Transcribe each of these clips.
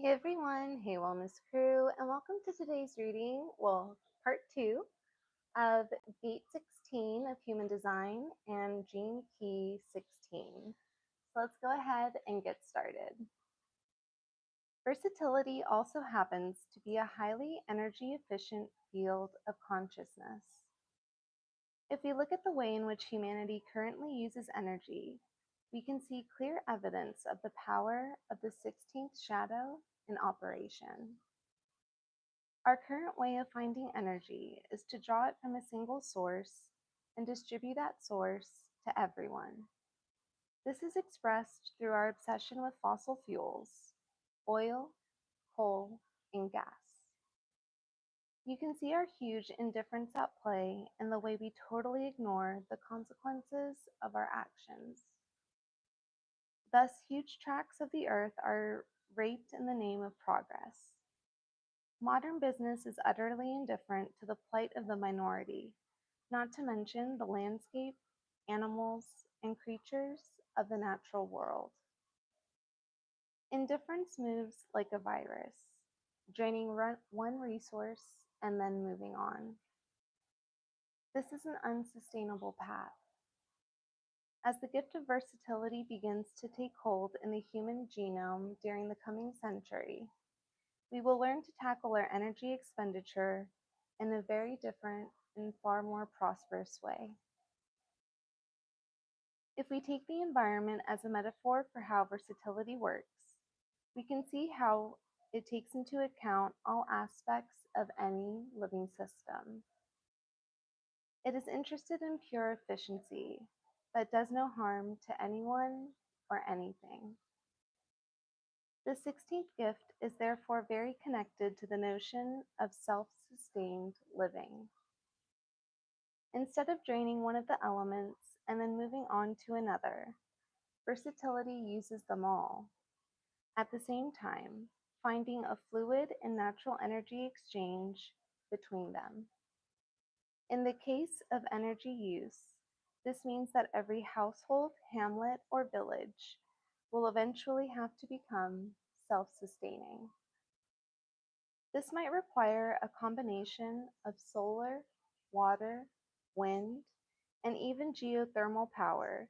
Hey everyone, hey Wellness Crew, and welcome to today's reading, part 2 of Gate 16 of Human Design and Gene Key 16. So let's go ahead and get started. Versatility also happens to be a highly energy efficient field of consciousness. If we look at the way in which humanity currently uses energy, we can see clear evidence of the power of the 16th shadow in operation. Our current way of finding energy is to draw it from a single source and distribute that source to everyone. This is expressed through our obsession with fossil fuels, oil, coal, and gas. You can see our huge indifference at play in the way we totally ignore the consequences of our actions. Thus, huge tracts of the earth are raped in the name of progress. Modern business is utterly indifferent to the plight of the minority, not to mention the landscape, animals, and creatures of the natural world. Indifference moves like a virus, draining one resource and then moving on. This is an unsustainable path. As the gift of versatility begins to take hold in the human genome during the coming century, we will learn to tackle our energy expenditure in a very different and far more prosperous way. If we take the environment as a metaphor for how versatility works, we can see how it takes into account all aspects of any living system. It is interested in pure efficiency that does no harm to anyone or anything. The 16th gift is therefore very connected to the notion of self-sustained living. Instead of draining one of the elements and then moving on to another, versatility uses them all. At the same time, finding a fluid and natural energy exchange between them. In the case of energy use, this means that every household, hamlet, or village will eventually have to become self-sustaining. This might require a combination of solar, water, wind, and even geothermal power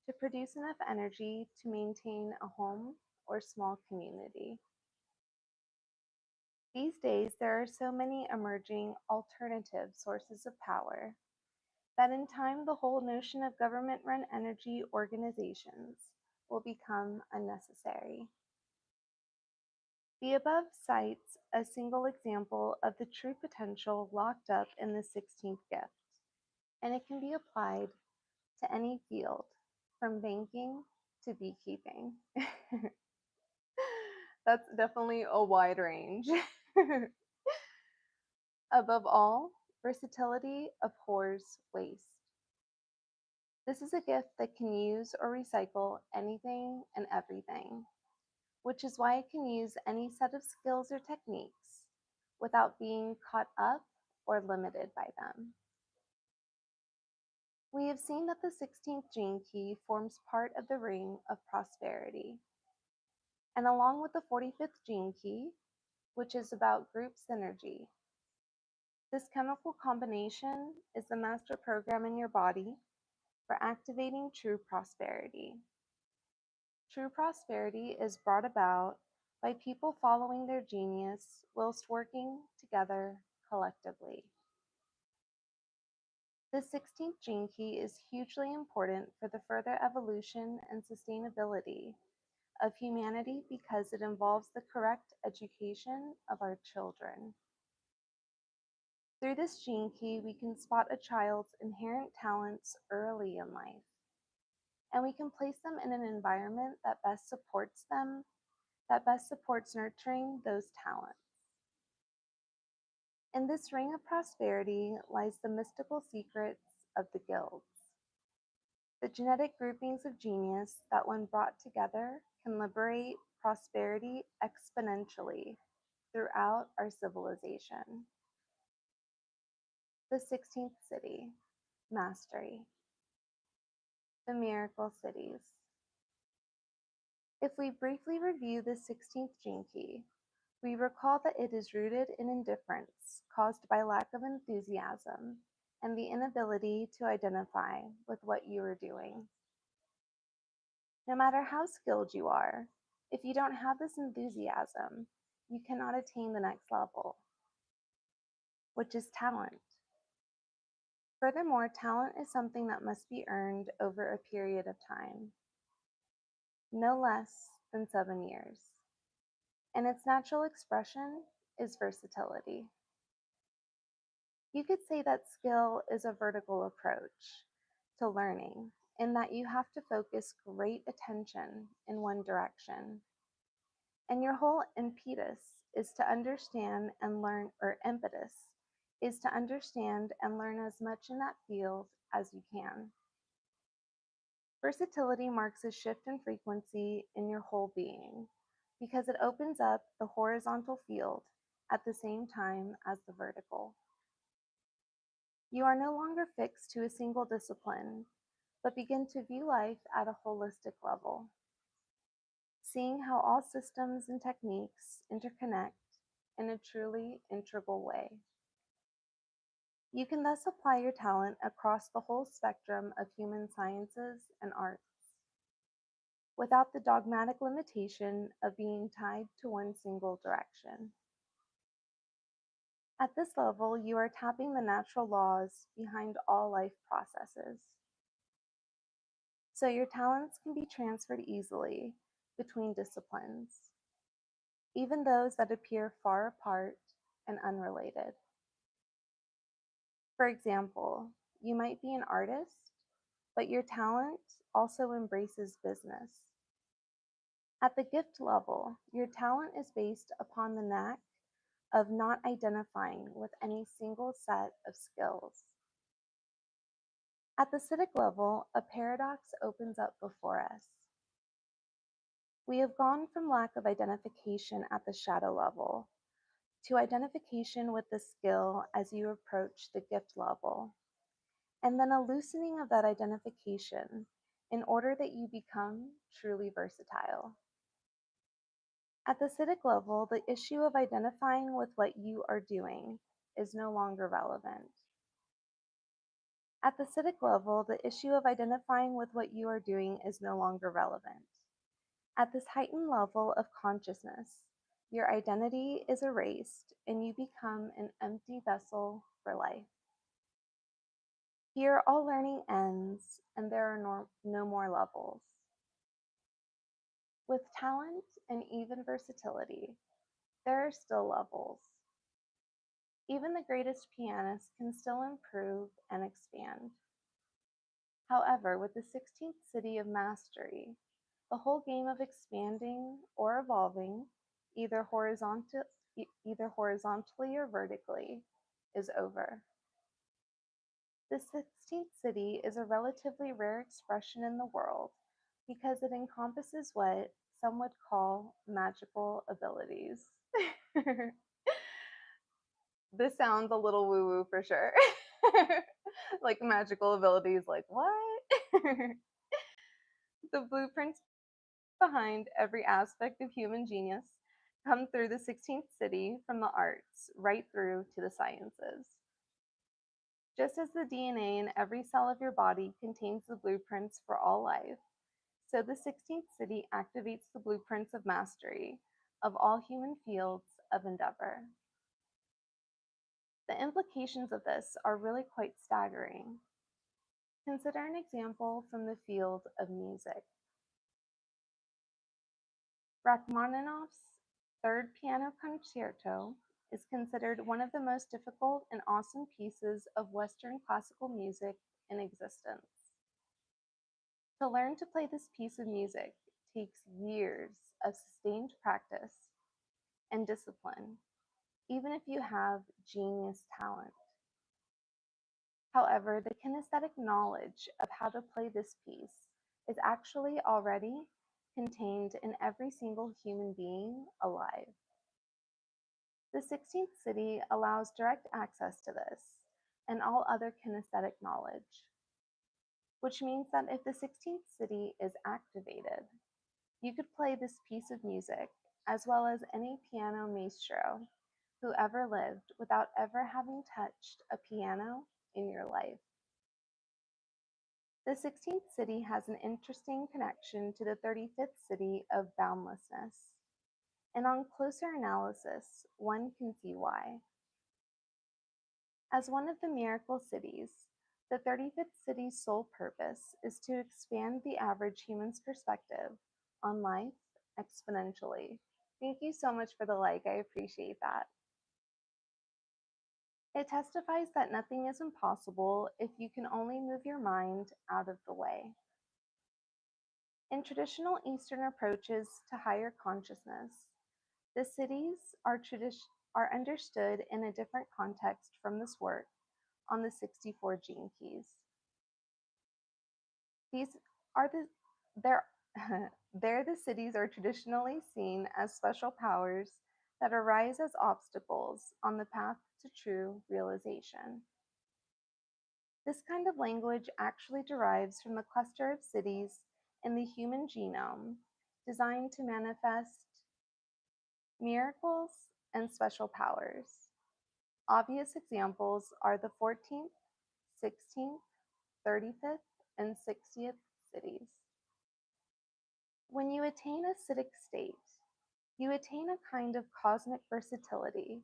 to produce enough energy to maintain a home or small community. These days, there are so many emerging alternative sources of power that in time the whole notion of government-run energy organizations will become unnecessary. The above cites a single example of the true potential locked up in the 16th gift, and it can be applied to any field, from banking to beekeeping. That's definitely a wide range. Above all, versatility abhors waste. This is a gift that can use or recycle anything and everything, which is why it can use any set of skills or techniques without being caught up or limited by them. We have seen that the 16th gene key forms part of the ring of prosperity. And along with the 45th gene key, which is about group synergy, this chemical combination is the master program in your body for activating true prosperity. True prosperity is brought about by people following their genius whilst working together collectively. The 16th gene key is hugely important for the further evolution and sustainability of humanity because it involves the correct education of our children. Through this gene key, we can spot a child's inherent talents early in life, and we can place them in an environment that best supports them, that best supports nurturing those talents. In this ring of prosperity lies the mystical secrets of the guilds, the genetic groupings of genius that, when brought together, can liberate prosperity exponentially throughout our civilization. The 16th city, mastery. The miracle cities. If we briefly review the 16th gene key, we recall that it is rooted in indifference caused by lack of enthusiasm and the inability to identify with what you are doing. No matter how skilled you are, if you don't have this enthusiasm, you cannot attain the next level, which is talent. Furthermore, talent is something that must be earned over a period of time, no less than 7 years. And its natural expression is versatility. You could say that skill is a vertical approach to learning, in that you have to focus great attention in one direction. And your whole impetus is to understand and learn, or impetus is to understand and learn as much in that field as you can. Versatility marks a shift in frequency in your whole being because it opens up the horizontal field at the same time as the vertical. You are no longer fixed to a single discipline, but begin to view life at a holistic level, seeing how all systems and techniques interconnect in a truly integral way. You can thus apply your talent across the whole spectrum of human sciences and arts, without the dogmatic limitation of being tied to one single direction. At this level, you are tapping the natural laws behind all life processes. So your talents can be transferred easily between disciplines, even those that appear far apart and unrelated. For example, you might be an artist, but your talent also embraces business. At the gift level, your talent is based upon the knack of not identifying with any single set of skills. At the Siddhi level, a paradox opens up before us. We have gone from lack of identification at the shadow level to identification with the skill as you approach the gift level, and then a loosening of that identification in order that you become truly versatile. At the Siddhi level, the issue of identifying with what you are doing is no longer relevant. At the Siddhi level, the issue of identifying with what you are doing is no longer relevant. At this heightened level of consciousness, your identity is erased and you become an empty vessel for life. Here, all learning ends and there are no more levels. With talent and even versatility, there are still levels. Even the greatest pianist can still improve and expand. However, with the 16th Siddhi of mastery, the whole game of expanding or evolving, either horizontally or vertically, is over. The 16th Siddhi is a relatively rare expression in the world because it encompasses what some would call magical abilities. This sounds a little woo-woo for sure. Like magical abilities, like what? The blueprints behind every aspect of human genius come through the 16th Siddhi, from the arts right through to the sciences. Just as the DNA in every cell of your body contains the blueprints for all life, so the 16th Siddhi activates the blueprints of mastery of all human fields of endeavor. The implications of this are really quite staggering. Consider an example from the field of music. Rachmaninoff's Third Piano Concerto is considered one of the most difficult and awesome pieces of Western classical music in existence. To learn to play this piece of music takes years of sustained practice and discipline, even if you have genius talent. However, the kinesthetic knowledge of how to play this piece is actually already contained in every single human being alive. The 16th Siddhi allows direct access to this and all other kinesthetic knowledge, which means that if the 16th Siddhi is activated, You could play this piece of music, as well as any piano maestro who ever lived, without ever having touched a piano in your life. The 16th city has an interesting connection to the 35th city of boundlessness, and on closer analysis, one can see why. As one of the miracle cities, the 35th city's sole purpose is to expand the average human's perspective on life exponentially. Thank you so much for the like, I appreciate that. It testifies that nothing is impossible if you can only move your mind out of the way. In traditional Eastern approaches to higher consciousness, the cities are understood in a different context from this work on the 64 gene keys. These are there there the cities are traditionally seen as special powers that arise as obstacles on the path to true realization. This kind of language actually derives from the cluster of cities in the human genome designed to manifest miracles and special powers. Obvious examples are the 14th, 16th, 35th, and 60th cities. When you attain a Siddhic state, you attain a kind of cosmic versatility,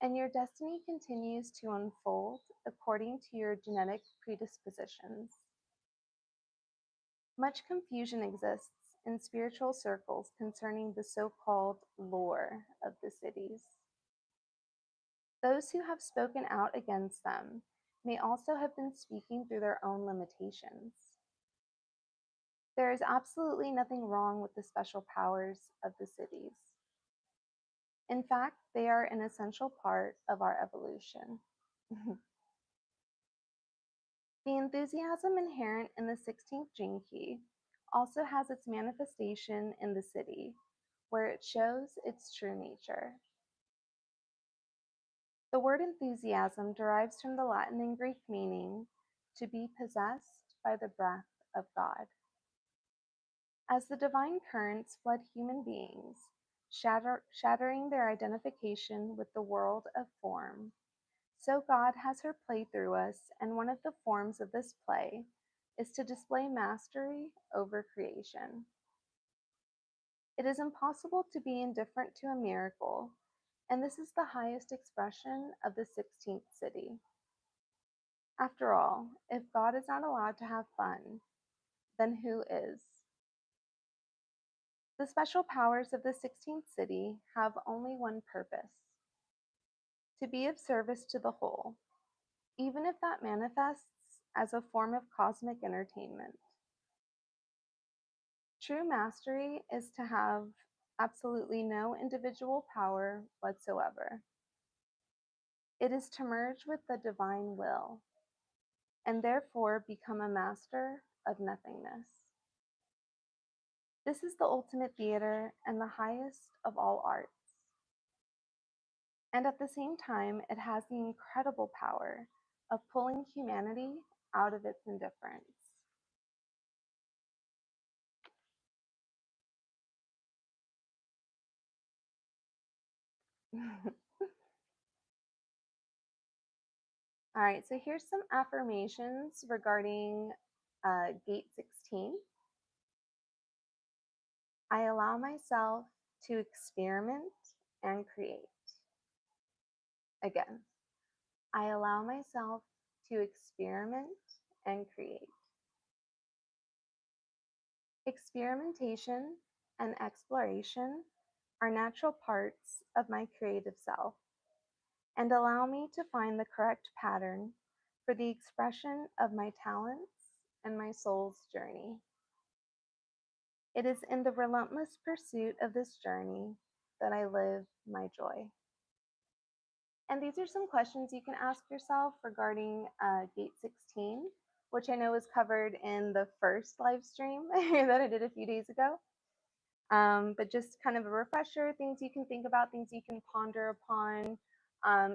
and your destiny continues to unfold according to your genetic predispositions. Much confusion exists in spiritual circles concerning the so-called lore of the cities. Those who have spoken out against them may also have been speaking through their own limitations. There is absolutely nothing wrong with the special powers of the cities. In fact, they are an essential part of our evolution. The enthusiasm inherent in the 16th gene key also has its manifestation in the city, where it shows its true nature. The word enthusiasm derives from the Latin and Greek meaning to be possessed by the breath of God. As the divine currents flood human beings, shattering their identification with the world of form, so God has her play through us, and one of the forms of this play is to display mastery over creation. It is impossible to be indifferent to a miracle, and this is the highest expression of the 16th city. After all, if God is not allowed to have fun, then who is? The special powers of the 16th city have only one purpose: to be of service to the whole, even if that manifests as a form of cosmic entertainment. True mastery is to have absolutely no individual power whatsoever. It is to merge with the divine will, and therefore become a master of nothingness. This is the ultimate theater and the highest of all arts. And at the same time, it has the incredible power of pulling humanity out of its indifference. All right, so here's some affirmations regarding gate 16. I allow myself to experiment and create. Again, I allow myself to experiment and create. Experimentation and exploration are natural parts of my creative self and allow me to find the correct pattern for the expression of my talents and my soul's journey. It is in the relentless pursuit of this journey that I live my joy. And these are some questions you can ask yourself regarding Gate 16, which I know was covered in the first live stream that I did a few days ago. But just kind of a refresher, things you can think about, things you can ponder upon.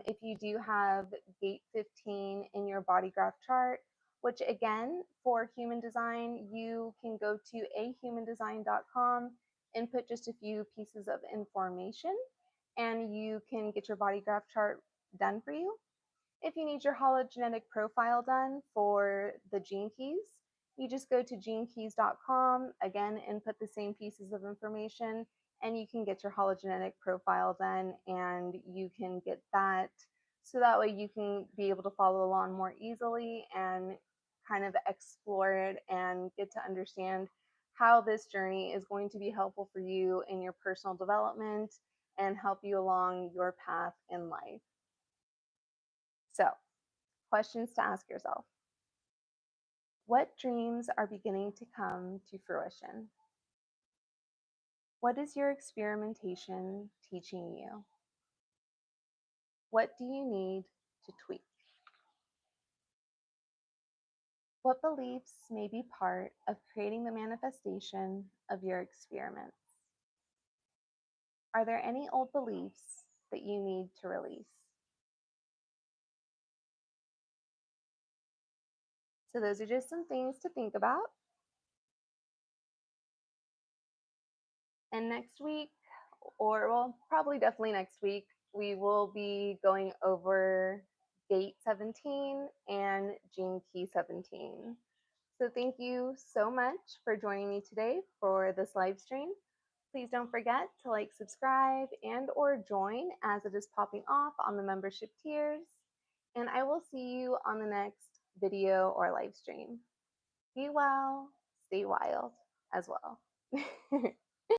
If you do have Gate 15 in your body graph chart, which again, for human design, you can go to ahumandesign.com, input just a few pieces of information, and you can get your body graph chart done for you. If you need your hologenetic profile done for the gene keys, you just go to genekeys.com, again, input the same pieces of information, and you can get your hologenetic profile done, and you can get that so that way you can be able to follow along more easily and kind of explore it and get to understand how this journey is going to be helpful for you in your personal development and help you along your path in life. So, questions to ask yourself. What dreams are beginning to come to fruition? What is your experimentation teaching you? What do you need to tweak? What beliefs may be part of creating the manifestation of your experiments? Are there any old beliefs that you need to release? So, those are just some things to think about. And next week, or well, probably definitely next week, we will be going over gate 17 and gene key 17. So thank you so much for joining me today for this live stream. Please don't forget to like, subscribe, and or join as it is popping off on the membership tiers. And I will see you on the next video or live stream. Be well, stay wild as well.